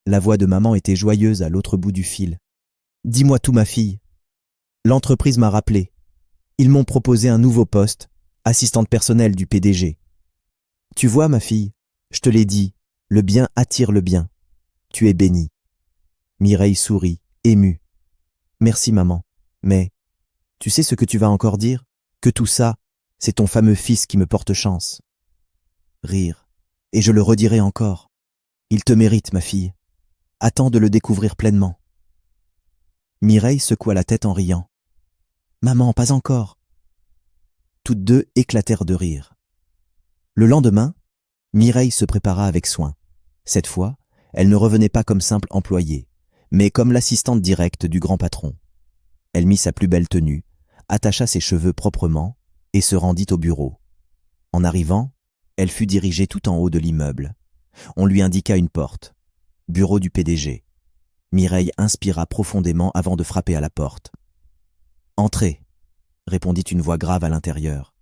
La voix de maman était joyeuse à l'autre bout du fil. « Dis-moi tout, ma fille. L'entreprise m'a rappelé. Ils m'ont proposé un nouveau poste, assistante personnelle du PDG. Tu vois, ma fille, je te l'ai dit, le bien attire le bien. Tu es bénie. » Mireille sourit, émue. « Merci, maman. Mais, tu sais ce que tu vas encore dire? Que tout ça, c'est ton fameux fils qui me porte chance. » Rire. « Et je le redirai encore. Il te mérite, ma fille. Attends de le découvrir pleinement. » Mireille secoua la tête en riant. « Maman, pas encore. » Toutes deux éclatèrent de rire. Le lendemain, Mireille se prépara avec soin. Cette fois, elle ne revenait pas comme simple employée, mais comme l'assistante directe du grand patron. Elle mit sa plus belle tenue, attacha ses cheveux proprement et se rendit au bureau. En arrivant, elle fut dirigée tout en haut de l'immeuble. On lui indiqua une porte. Bureau du PDG. Mireille inspira profondément avant de frapper à la porte. « Entrez !» répondit une voix grave à l'intérieur.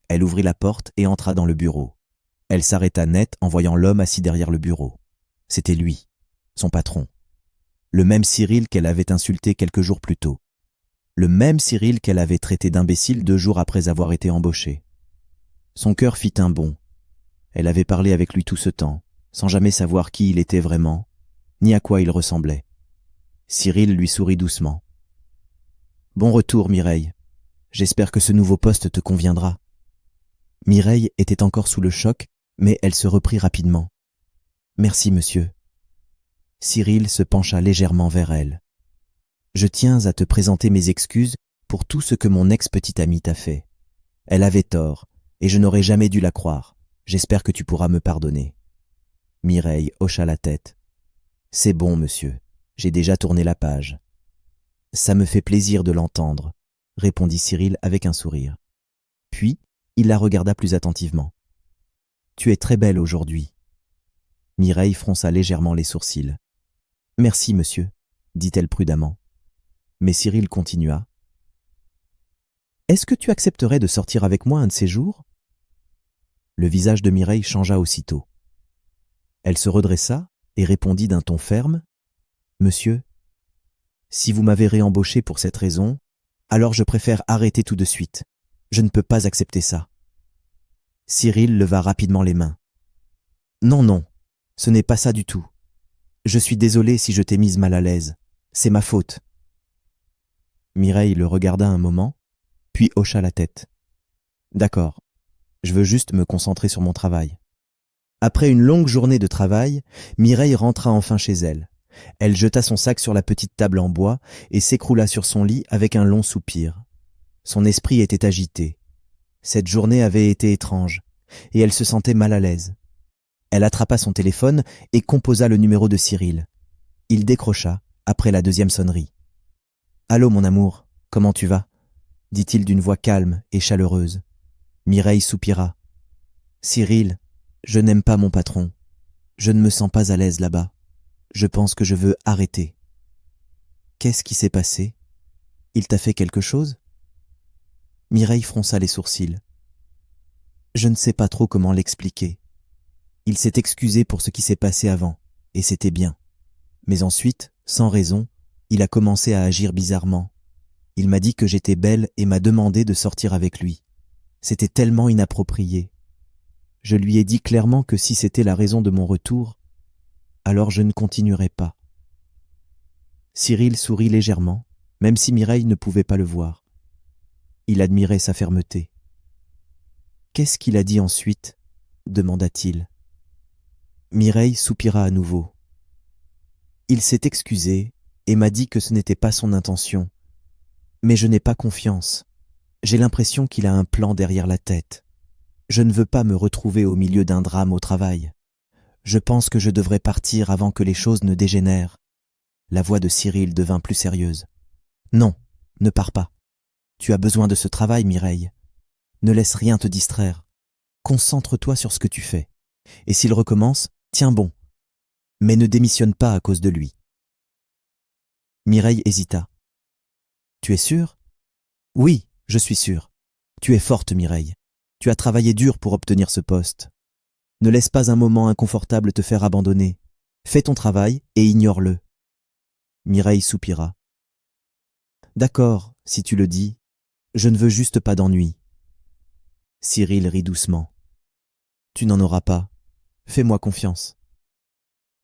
Elle ouvrit la porte et entra dans le bureau. Elle s'arrêta net en voyant l'homme assis derrière le bureau. C'était lui, son patron. Le même Cyril qu'elle avait insulté quelques jours plus tôt. Le même Cyril qu'elle avait traité d'imbécile 2 jours après avoir été embauchée. Son cœur fit un bond. Elle avait parlé avec lui tout ce temps, sans jamais savoir qui il était vraiment, ni à quoi il ressemblait. Cyril lui sourit doucement. « Bon retour, Mireille. J'espère que ce nouveau poste te conviendra. » Mireille était encore sous le choc, mais elle se reprit rapidement. « Merci, monsieur. » Cyril se pencha légèrement vers elle. « Je tiens à te présenter mes excuses pour tout ce que mon ex-petite amie t'a fait. Elle avait tort, et je n'aurais jamais dû la croire. J'espère que tu pourras me pardonner. » Mireille hocha la tête. « C'est bon, monsieur. J'ai déjà tourné la page. » Ça me fait plaisir de l'entendre, répondit Cyril avec un sourire. Puis, il la regarda plus attentivement. Tu es très belle aujourd'hui. Mireille fronça légèrement les sourcils. Merci, monsieur, dit-elle prudemment. Mais Cyril continua. Est-ce que tu accepterais de sortir avec moi un de ces jours? Le visage de Mireille changea aussitôt. Elle se redressa et répondit d'un ton ferme. Monsieur, si vous m'avez réembauché pour cette raison, alors je préfère arrêter tout de suite. Je ne peux pas accepter ça. Cyril leva rapidement les mains. Non, non, ce n'est pas ça du tout. Je suis désolé si je t'ai mise mal à l'aise. C'est ma faute. Mireille le regarda un moment, puis hocha la tête. D'accord, je veux juste me concentrer sur mon travail. Après une longue journée de travail, Mireille rentra enfin chez elle. Elle jeta son sac sur la petite table en bois et s'écroula sur son lit avec un long soupir. Son esprit était agité. Cette journée avait été étrange, et elle se sentait mal à l'aise. Elle attrapa son téléphone et composa le numéro de Cyril. Il décrocha après la deuxième sonnerie. « Allô, mon amour, comment tu vas ?» dit-il d'une voix calme et chaleureuse. Mireille soupira. « Cyril, je n'aime pas mon patron. Je ne me sens pas à l'aise là-bas. Je pense que je veux arrêter. » « Qu'est-ce qui s'est passé? Il t'a fait quelque chose ?» Mireille fronça les sourcils. « Je ne sais pas trop comment l'expliquer. Il s'est excusé pour ce qui s'est passé avant, et c'était bien. Mais ensuite, sans raison, il a commencé à agir bizarrement. Il m'a dit que j'étais belle et m'a demandé de sortir avec lui. C'était tellement inapproprié. Je lui ai dit clairement que si c'était la raison de mon retour, alors je ne continuerai pas. » Cyril sourit légèrement, même si Mireille ne pouvait pas le voir. Il admirait sa fermeté. « Qu'est-ce qu'il a dit ensuite ?» demanda-t-il. Mireille soupira à nouveau. Il s'est excusé et m'a dit que ce n'était pas son intention. Mais je n'ai pas confiance. J'ai l'impression qu'il a un plan derrière la tête. Je ne veux pas me retrouver au milieu d'un drame au travail. Je pense que je devrais partir avant que les choses ne dégénèrent. La voix de Cyril devint plus sérieuse. Non, ne pars pas. Tu as besoin de ce travail, Mireille. Ne laisse rien te distraire. Concentre-toi sur ce que tu fais. Et s'il recommence, tiens bon. Mais ne démissionne pas à cause de lui. Mireille hésita. Tu es sûre? Oui, je suis sûre. Tu es forte, Mireille. Tu as travaillé dur pour obtenir ce poste. Ne laisse pas un moment inconfortable te faire abandonner. Fais ton travail et ignore-le. Mireille soupira. D'accord, si tu le dis. Je ne veux juste pas d'ennui. Cyril rit doucement. Tu n'en auras pas. Fais-moi confiance.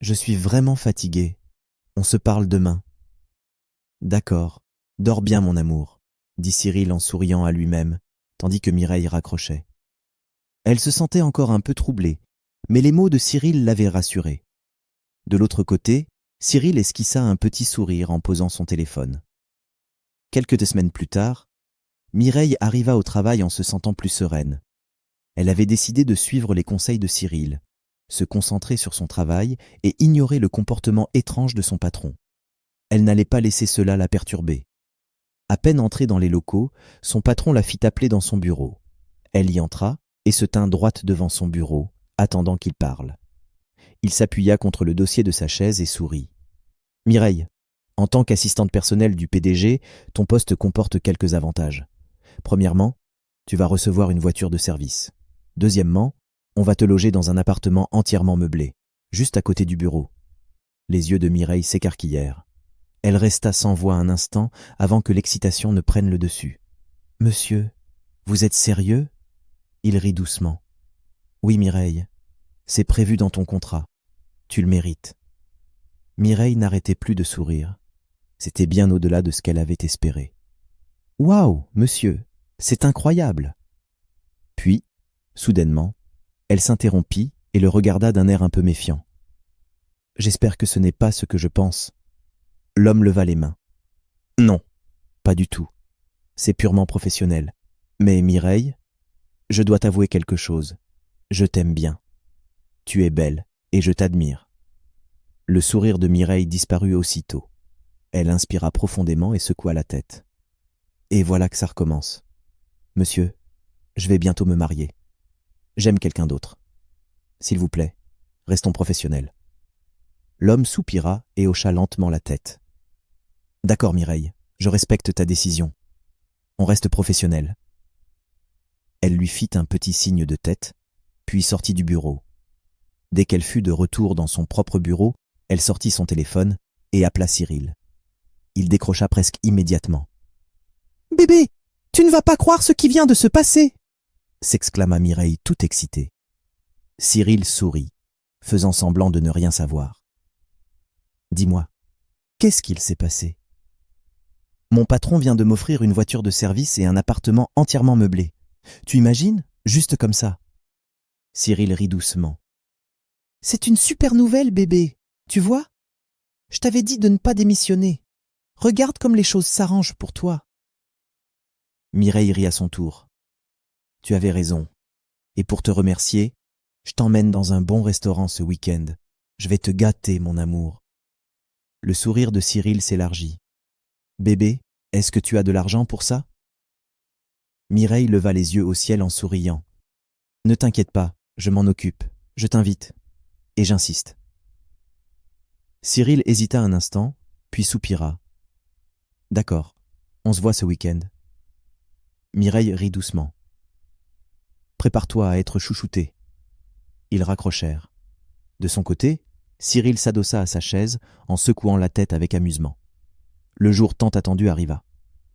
Je suis vraiment fatigué. On se parle demain. D'accord. Dors bien, mon amour, dit Cyril en souriant à lui-même, tandis que Mireille raccrochait. Elle se sentait encore un peu troublée, mais les mots de Cyril l'avaient rassurée. De l'autre côté, Cyril esquissa un petit sourire en posant son téléphone. Quelques semaines plus tard, Mireille arriva au travail en se sentant plus sereine. Elle avait décidé de suivre les conseils de Cyril, se concentrer sur son travail et ignorer le comportement étrange de son patron. Elle n'allait pas laisser cela la perturber. À peine entrée dans les locaux, son patron la fit appeler dans son bureau. Elle y entra et se tint droite devant son bureau, attendant qu'il parle. Il s'appuya contre le dossier de sa chaise et sourit. « Mireille, en tant qu'assistante personnelle du PDG, ton poste comporte quelques avantages. Premièrement, tu vas recevoir une voiture de service. Deuxièmement, on va te loger dans un appartement entièrement meublé, juste à côté du bureau. » Les yeux de Mireille s'écarquillèrent. Elle resta sans voix un instant avant que l'excitation ne prenne le dessus. « Monsieur, vous êtes sérieux ?» Il rit doucement. « Oui, Mireille, c'est prévu dans ton contrat. Tu le mérites. » Mireille n'arrêtait plus de sourire. C'était bien au-delà de ce qu'elle avait espéré. « Waouh, monsieur, c'est incroyable !» Puis, soudainement, elle s'interrompit et le regarda d'un air un peu méfiant. « J'espère que ce n'est pas ce que je pense. » L'homme leva les mains. « Non, pas du tout. C'est purement professionnel. Mais Mireille, je dois t'avouer quelque chose. Je t'aime bien. Tu es belle et je t'admire. » Le sourire de Mireille disparut aussitôt. Elle inspira profondément et secoua la tête. Et voilà que ça recommence. Monsieur, je vais bientôt me marier. J'aime quelqu'un d'autre. S'il vous plaît, restons professionnels. L'homme soupira et hocha lentement la tête. D'accord, Mireille, je respecte ta décision. On reste professionnel. Elle lui fit un petit signe de tête, puis sortit du bureau. Dès qu'elle fut de retour dans son propre bureau, elle sortit son téléphone et appela Cyril. Il décrocha presque immédiatement. « Bébé, tu ne vas pas croire ce qui vient de se passer !» s'exclama Mireille tout excitée. Cyril sourit, faisant semblant de ne rien savoir. « Dis-moi, qu'est-ce qu'il s'est passé ?»« Mon patron vient de m'offrir une voiture de service et un appartement entièrement meublé. Tu imagines, juste comme ça ?» Cyril rit doucement. « C'est une super nouvelle, bébé, tu vois ? Je t'avais dit de ne pas démissionner. Regarde comme les choses s'arrangent pour toi. » Mireille rit à son tour. « Tu avais raison. Et pour te remercier, je t'emmène dans un bon restaurant ce week-end. Je vais te gâter, mon amour. » Le sourire de Cyril s'élargit. « Bébé, est-ce que tu as de l'argent pour ça ?» Mireille leva les yeux au ciel en souriant. « Ne t'inquiète pas, je m'en occupe. Je t'invite. Et j'insiste. » Cyril hésita un instant, puis soupira. « D'accord, on se voit ce week-end. » Mireille rit doucement. « Prépare-toi à être chouchouté. » Ils raccrochèrent. De son côté, Cyril s'adossa à sa chaise en secouant la tête avec amusement. Le jour tant attendu arriva.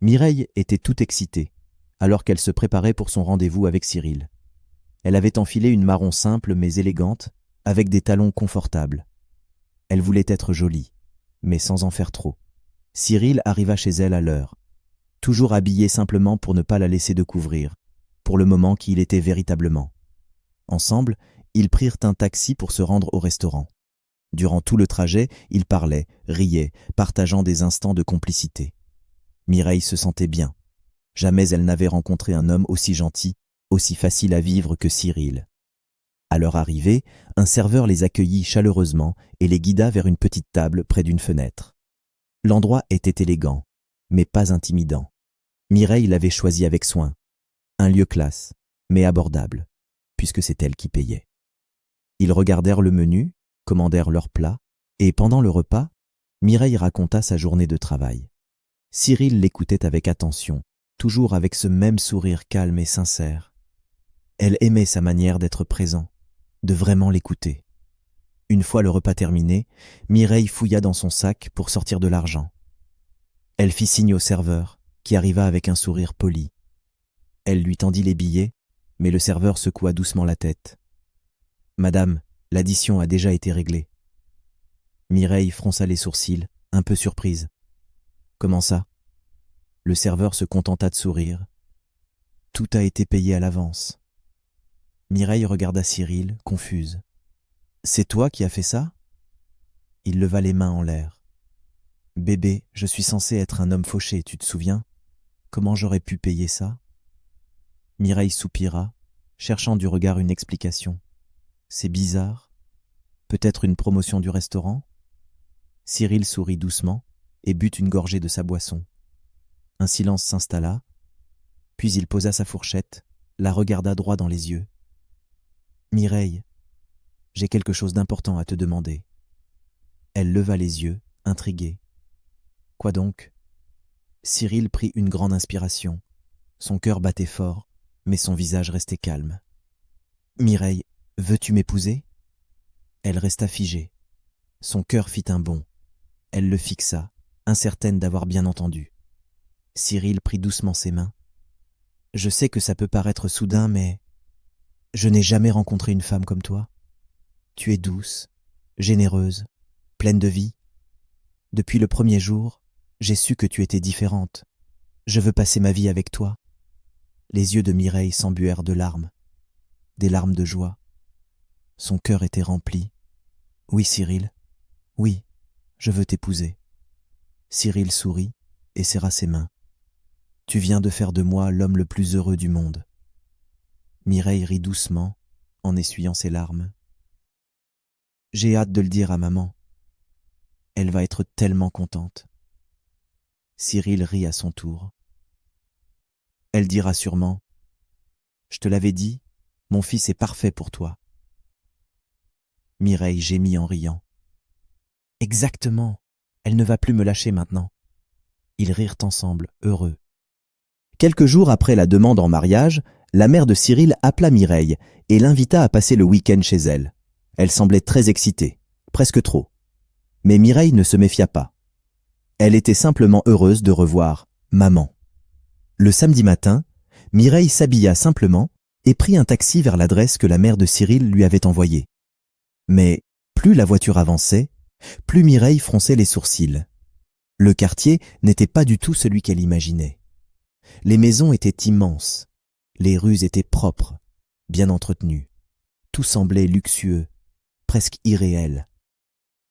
Mireille était toute excitée, alors qu'elle se préparait pour son rendez-vous avec Cyril. Elle avait enfilé une marron simple mais élégante, avec des talons confortables. Elle voulait être jolie, mais sans en faire trop. Cyril arriva chez elle à l'heure, toujours habillé simplement pour ne pas la laisser découvrir, pour le moment qui il était véritablement. Ensemble, ils prirent un taxi pour se rendre au restaurant. Durant tout le trajet, ils parlaient, riaient, partageant des instants de complicité. Mireille se sentait bien. Jamais elle n'avait rencontré un homme aussi gentil, aussi facile à vivre que Cyril. À leur arrivée, un serveur les accueillit chaleureusement et les guida vers une petite table près d'une fenêtre. L'endroit était élégant, mais pas intimidant. Mireille l'avait choisi avec soin. Un lieu classe, mais abordable, puisque c'est elle qui payait. Ils regardèrent le menu, commandèrent leurs plats, et pendant le repas, Mireille raconta sa journée de travail. Cyril l'écoutait avec attention, toujours avec ce même sourire calme et sincère. Elle aimait sa manière d'être présent, de vraiment l'écouter. Une fois le repas terminé, Mireille fouilla dans son sac pour sortir de l'argent. Elle fit signe au serveur, qui arriva avec un sourire poli. Elle lui tendit les billets, mais le serveur secoua doucement la tête. « Madame, l'addition a déjà été réglée. » Mireille fronça les sourcils, un peu surprise. « Comment ça ?» Le serveur se contenta de sourire. « Tout a été payé à l'avance. » Mireille regarda Cyril, confuse. « C'est toi qui as fait ça ?» Il leva les mains en l'air. « Bébé, je suis censé être un homme fauché, tu te souviens ? Comment j'aurais pu payer ça ?» Mireille soupira, cherchant du regard une explication. « C'est bizarre. Peut-être une promotion du restaurant ?» Cyril sourit doucement et but une gorgée de sa boisson. Un silence s'installa, puis il posa sa fourchette, la regarda droit dans les yeux. « Mireille, j'ai quelque chose d'important à te demander. » Elle leva les yeux, intriguée. « Quoi donc ?» Cyril prit une grande inspiration. Son cœur battait fort, mais son visage restait calme. « Mireille, veux-tu m'épouser ?» Elle resta figée. Son cœur fit un bond. Elle le fixa, incertaine d'avoir bien entendu. Cyril prit doucement ses mains. « Je sais que ça peut paraître soudain, mais je n'ai jamais rencontré une femme comme toi. Tu es douce, généreuse, pleine de vie. Depuis le premier jour, j'ai su que tu étais différente. Je veux passer ma vie avec toi. » Les yeux de Mireille s'embuèrent de larmes, des larmes de joie. Son cœur était rempli. « Oui, Cyril, oui, je veux t'épouser. » Cyril sourit et serra ses mains. « Tu viens de faire de moi l'homme le plus heureux du monde. » Mireille rit doucement en essuyant ses larmes. « J'ai hâte de le dire à maman. Elle va être tellement contente. » Cyril rit à son tour. Elle dira sûrement « Je te l'avais dit, mon fils est parfait pour toi. » Mireille gémit en riant. « Exactement, elle ne va plus me lâcher maintenant. » Ils rirent ensemble, heureux. Quelques jours après la demande en mariage, la mère de Cyril appela Mireille et l'invita à passer le week-end chez elle. Elle semblait très excitée, presque trop. Mais Mireille ne se méfia pas. Elle était simplement heureuse de revoir maman. Le samedi matin, Mireille s'habilla simplement et prit un taxi vers l'adresse que la mère de Cyril lui avait envoyée. Mais plus la voiture avançait, plus Mireille fronçait les sourcils. Le quartier n'était pas du tout celui qu'elle imaginait. Les maisons étaient immenses, les rues étaient propres, bien entretenues. Tout semblait luxueux, presque irréel.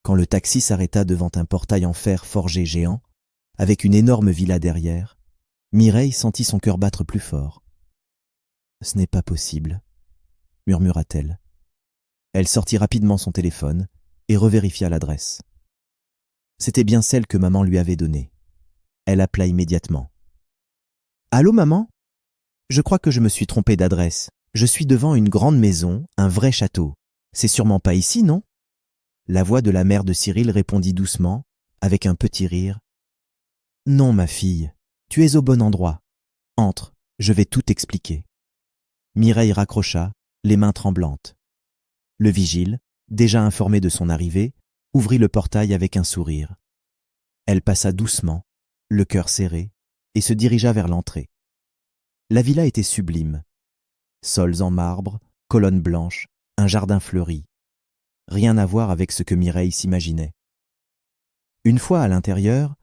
Quand le taxi s'arrêta devant un portail en fer forgé géant, avec une énorme villa derrière, Mireille sentit son cœur battre plus fort. « Ce n'est pas possible », murmura-t-elle. Elle sortit rapidement son téléphone et revérifia l'adresse. C'était bien celle que maman lui avait donnée. Elle appela immédiatement. « Allô, maman ? Je crois que je me suis trompée d'adresse. Je suis devant une grande maison, un vrai château. C'est sûrement pas ici, non ?» La voix de la mère de Cyril répondit doucement, avec un petit rire. « Non, ma fille, tu es au bon endroit. Entre, je vais tout expliquer. » Mireille raccrocha, les mains tremblantes. Le vigile, déjà informé de son arrivée, ouvrit le portail avec un sourire. Elle passa doucement, le cœur serré, et se dirigea vers l'entrée. La villa était sublime. Sols en marbre, colonnes blanches, un jardin fleuri. Rien à voir avec ce que Mireille s'imaginait. Une fois à l'intérieur,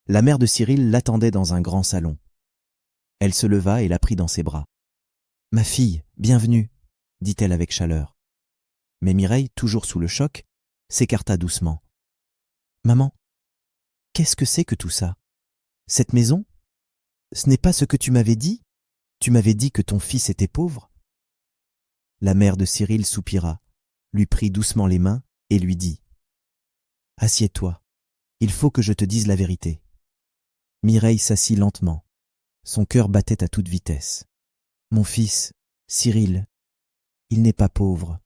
la mère de Cyril l'attendait dans un grand salon. Elle se leva et la prit dans ses bras. « Ma fille, bienvenue » dit-elle avec chaleur. Mais Mireille, toujours sous le choc, s'écarta doucement. « Maman, qu'est-ce que c'est que tout ça? Cette maison? Ce n'est pas ce que tu m'avais dit? Tu m'avais dit que ton fils était pauvre ?» La mère de Cyril soupira, lui prit doucement les mains et lui dit « Assieds-toi, il faut que je te dise la vérité. » Mireille s'assit lentement. Son cœur battait à toute vitesse. « Mon fils, Cyril, il n'est pas pauvre.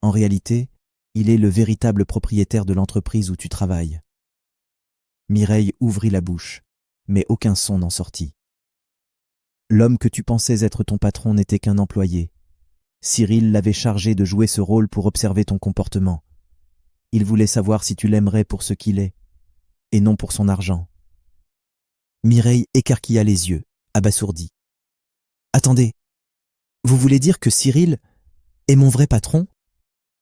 En réalité, il est le véritable propriétaire de l'entreprise où tu travailles. » Mireille ouvrit la bouche, mais aucun son n'en sortit. « L'homme que tu pensais être ton patron n'était qu'un employé. Cyril l'avait chargé de jouer ce rôle pour observer ton comportement. Il voulait savoir si tu l'aimerais pour ce qu'il est, et non pour son argent. » Mireille écarquilla les yeux, abasourdie. « Attendez, vous voulez dire que Cyril est mon vrai patron?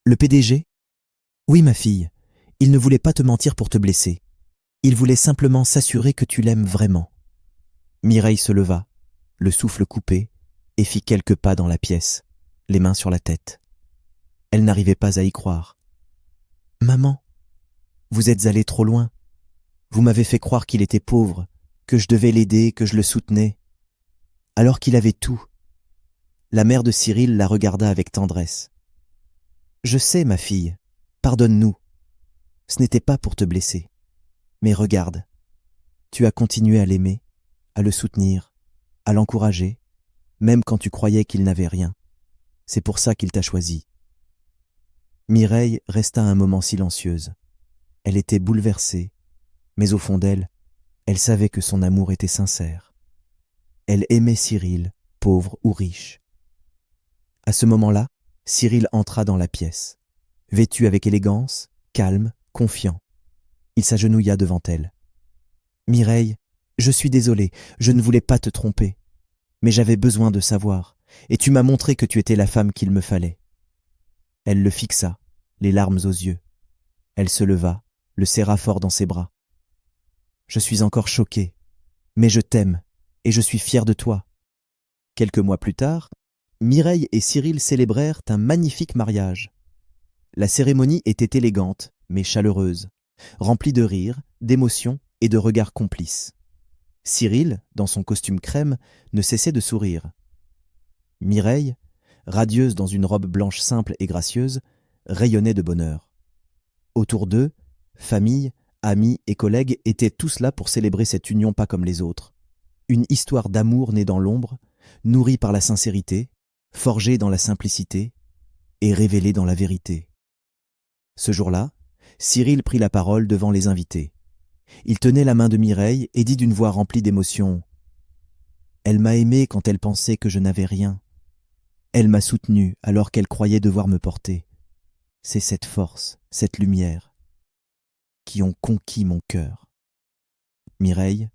Le PDG? Oui, ma fille, il ne voulait pas te mentir pour te blesser. Il voulait simplement s'assurer que tu l'aimes vraiment. » Mireille se leva, le souffle coupé, et fit quelques pas dans la pièce, les mains sur la tête. Elle n'arrivait pas à y croire. « Maman, vous êtes allée trop loin. Vous m'avez fait croire qu'il était pauvre, que je devais l'aider, que je le soutenais. Alors qu'il avait tout. » La mère de Cyril la regarda avec tendresse. « Je sais, ma fille, pardonne-nous. Ce n'était pas pour te blesser. Mais regarde, tu as continué à l'aimer, à le soutenir, à l'encourager, même quand tu croyais qu'il n'avait rien. C'est pour ça qu'il t'a choisi. » Mireille resta un moment silencieuse. Elle était bouleversée, mais au fond d'elle, elle savait que son amour était sincère. Elle aimait Cyril, pauvre ou riche. À ce moment-là, Cyril entra dans la pièce. Vêtu avec élégance, calme, confiant. Il s'agenouilla devant elle. « Mireille, je suis désolé, je ne voulais pas te tromper. Mais j'avais besoin de savoir, et tu m'as montré que tu étais la femme qu'il me fallait. » Elle le fixa, les larmes aux yeux. Elle se leva, le serra fort dans ses bras. « Je suis encore choquée, mais je t'aime, et je suis fière de toi. » Quelques mois plus tard, Mireille et Cyril célébrèrent un magnifique mariage. La cérémonie était élégante, mais chaleureuse, remplie de rires, d'émotions et de regards complices. Cyril, dans son costume crème, ne cessait de sourire. Mireille, radieuse dans une robe blanche simple et gracieuse, rayonnait de bonheur. Autour d'eux, famille, amis et collègues étaient tous là pour célébrer cette union pas comme les autres. Une histoire d'amour née dans l'ombre, nourrie par la sincérité, forgée dans la simplicité et révélée dans la vérité. Ce jour-là, Cyril prit la parole devant les invités. Il tenait la main de Mireille et dit d'une voix remplie d'émotion : « Elle m'a aimé quand elle pensait que je n'avais rien. Elle m'a soutenu alors qu'elle croyait devoir me porter. C'est cette force, cette lumière, qui ont conquis mon cœur. » Mireille,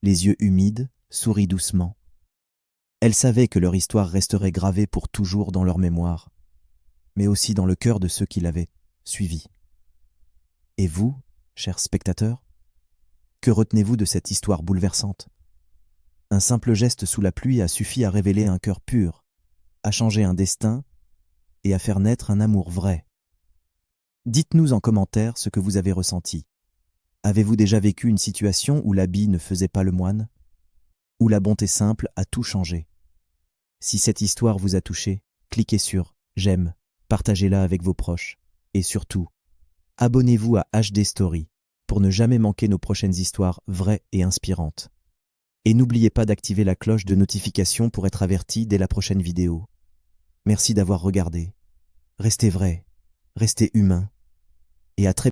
les yeux humides, sourit doucement. Elle savait que leur histoire resterait gravée pour toujours dans leur mémoire, mais aussi dans le cœur de ceux qui l'avaient suivie. Et vous, chers spectateurs, que retenez-vous de cette histoire bouleversante ? Un simple geste sous la pluie a suffi à révéler un cœur pur, à changer un destin et à faire naître un amour vrai. Dites-nous en commentaire ce que vous avez ressenti. Avez-vous déjà vécu une situation où l'habit ne faisait pas le moine ? Où la bonté simple a tout changé ? Si cette histoire vous a touché, cliquez sur « J'aime », partagez-la avec vos proches et surtout, abonnez-vous à HD Story pour ne jamais manquer nos prochaines histoires vraies et inspirantes. Et n'oubliez pas d'activer la cloche de notification pour être averti dès la prochaine vidéo. Merci d'avoir regardé. Restez vrai, restez humain et à très